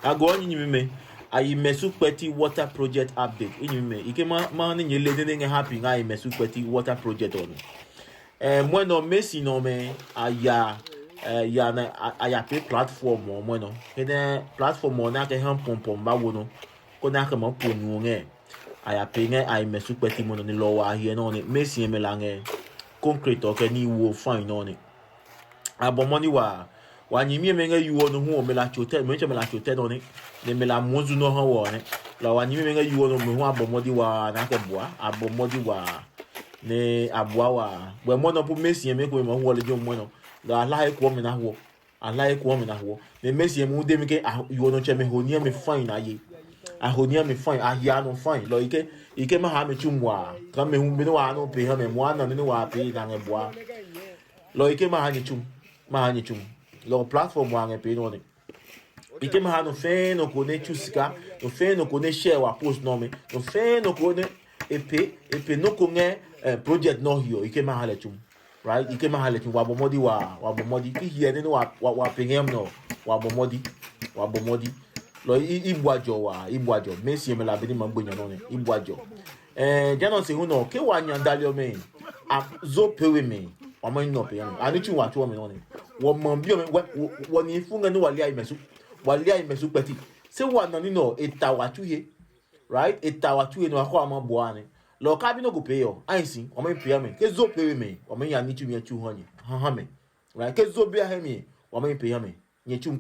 I go on in me. Ayimɛsu Kpɛti water project update. In me. Ike man in your lady happy. Ayimɛsu Kpɛti water project on. Bueno Messi no me aya ya na aya pe platform mo bueno. Kene platform mo na ke Handpump ba wono. Ko na ke mo ponu nge. Aya pe nge Ayimɛsu Kpɛti mo no ni lo wa here no ni Messi me la nge concrete o ke ni wo fine no ni. Abomo ni wa nyimi me nge yuo no hu o me la chote me che me la chote no ni. Ne me la mozu no ho wo ni. La wa nyimi me nge yuo no me hu abomo di wa na ke boa. Abomo di wa ne aboawa we mo no pu Messi me ko mo wo le jo mo no la la ko me na ho ala ko me na ho ne Messi me de me ke you no che me ho ni me fine aye ahonia me fine ahia no fine lo ike ma ha me chumwa ka me hu me no wa no pe ha me mo na ne wa pe na nge boa lo ike ma ha ni chum lo platform wa nge pe no ni ike ma ha no fe no ko ne chusika no fe no ko ne share wa post no me no fe no ko ne epe no ko nge project no here ike ma hale chum right ike ma hale chum wa bomodi ki here ne wa pengem no wa bomodi lo ibwajo Messi me la bidi magbonya no ne ibwajo jano se hu no ke wa nyandalio me zo pewe me wa man no pe yan ani chi wa to me no ne wo man bi me wo ni funga no wali Ayimɛsu Kpɛti se wa no ni no etawatuye right etawatuye no akwa ma boane lo ka bi no go pay yo ainsi o me pay me ke zo pay me o me ya ni chu me chu ho ni ha me right ke zo bi ha me o me pay me nye chum